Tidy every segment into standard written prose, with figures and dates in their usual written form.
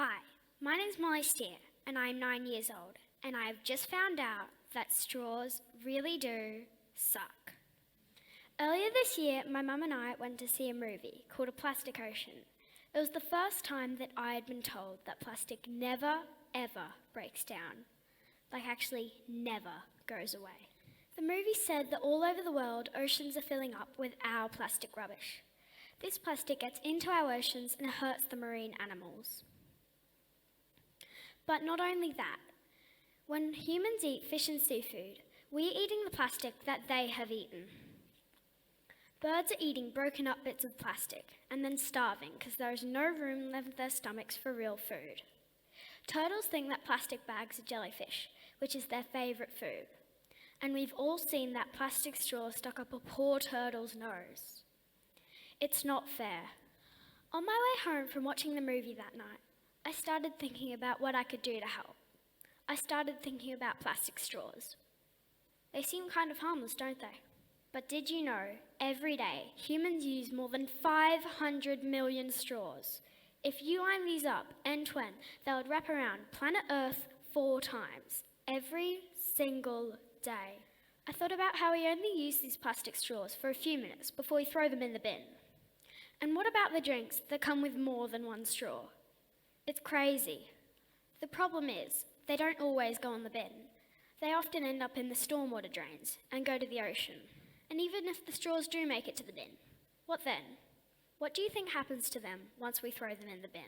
Hi, my name's Molly Steer and I'm 9 years old, and I've just found out that straws really do suck. Earlier this year, my mum and I went to see a movie called A Plastic Ocean. It was the first time that I had been told that plastic never, ever breaks down. Like actually never goes away. The movie said that all over the world, oceans are filling up with our plastic rubbish. This plastic gets into our oceans and hurts the marine animals. But not only that, when humans eat fish and seafood, we're eating the plastic that they have eaten. Birds are eating broken up bits of plastic and then starving because there is no room left in their stomachs for real food. Turtles think that plastic bags are jellyfish, which is their favourite food. And we've all seen that plastic straw stuck up a poor turtle's nose. It's not fair. On my way home from watching the movie that night, I started thinking about what I could do to help. I started thinking about plastic straws. They seem kind of harmless, don't they? But did you know, every day, humans use more than 500 million straws. If you line these up end to end, they would wrap around planet Earth 4 times, every single day. I thought about how we only use these plastic straws for a few minutes before we throw them in the bin. And what about the drinks that come with more than one straw? It's crazy. The problem is, they don't always go in the bin. They often end up in the stormwater drains and go to the ocean. And even if the straws do make it to the bin, what then? What do you think happens to them once we throw them in the bin?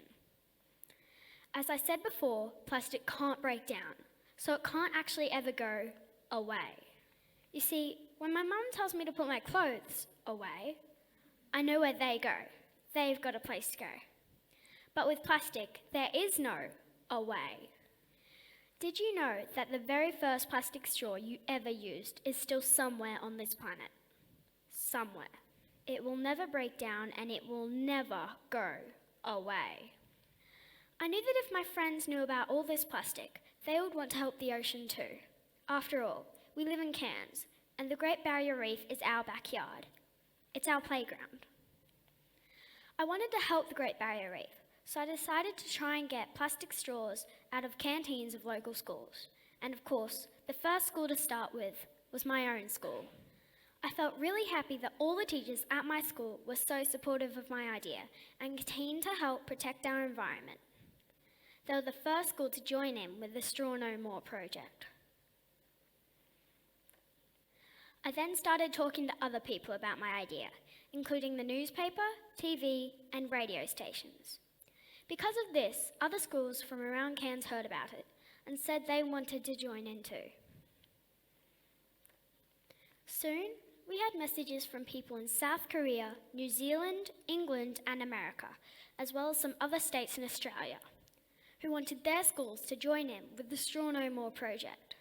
As I said before, plastic can't break down, so it can't actually ever go away. You see, when my mum tells me to put my clothes away, I know where they go. They've got a place to go. But with plastic, there is no away. Did you know that the very first plastic straw you ever used is still somewhere on this planet? Somewhere. It will never break down and it will never go away. I knew that if my friends knew about all this plastic, they would want to help the ocean too. After all, we live in Cairns, and the Great Barrier Reef is our backyard. It's our playground. I wanted to help the Great Barrier Reef, so I decided to try and get plastic straws out of canteens of local schools. And of course, the first school to start with was my own school. I felt really happy that all the teachers at my school were so supportive of my idea and keen to help protect our environment. They were the first school to join in with the Straw No More project. I then started talking to other people about my idea, including the newspaper, TV, and radio stations. Because of this, other schools from around Cairns heard about it and said they wanted to join in too. Soon, we had messages from people in South Korea, New Zealand, England, and America, as well as some other states in Australia, who wanted their schools to join in with the Straw No More project.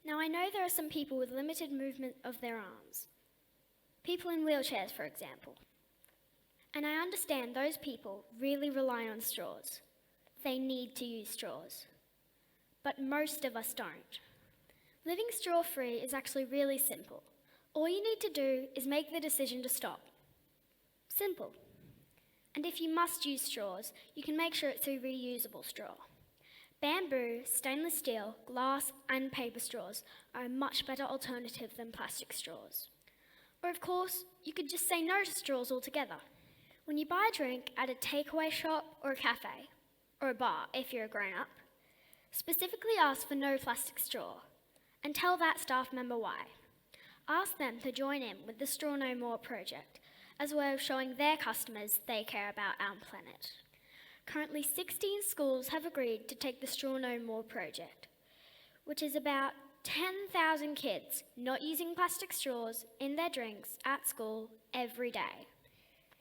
Now, I know there are some people with limited movement of their arms, people in wheelchairs, for example. And I understand those people really rely on straws. They need to use straws. But most of us don't. Living straw-free is actually really simple. All you need to do is make the decision to stop. Simple. And if you must use straws, you can make sure it's through reusable straw. Bamboo, stainless steel, glass, and paper straws are a much better alternative than plastic straws. Or of course, you could just say no to straws altogether. When you buy a drink at a takeaway shop or a cafe, or a bar if you're a grown-up, specifically ask for no plastic straw, and tell that staff member why. Ask them to join in with the Straw No More project, as a way of showing their customers they care about our planet. Currently, 16 schools have agreed to take the Straw No More project, which is about 10,000 kids not using plastic straws in their drinks at school every day.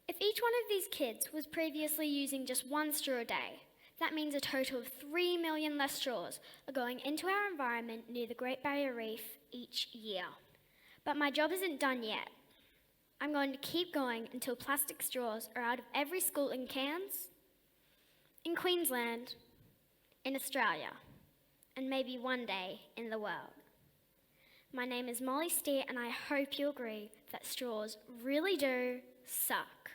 If each one of these kids was previously using just 1 straw a day, that means a total of 3 million less straws are going into our environment near the Great Barrier Reef each year. But my job isn't done yet. I'm going to keep going until plastic straws are out of every school in Cairns, in Queensland, in Australia, and maybe one day in the world. My name is Molly Steer, and I hope you agree that straws really do suck.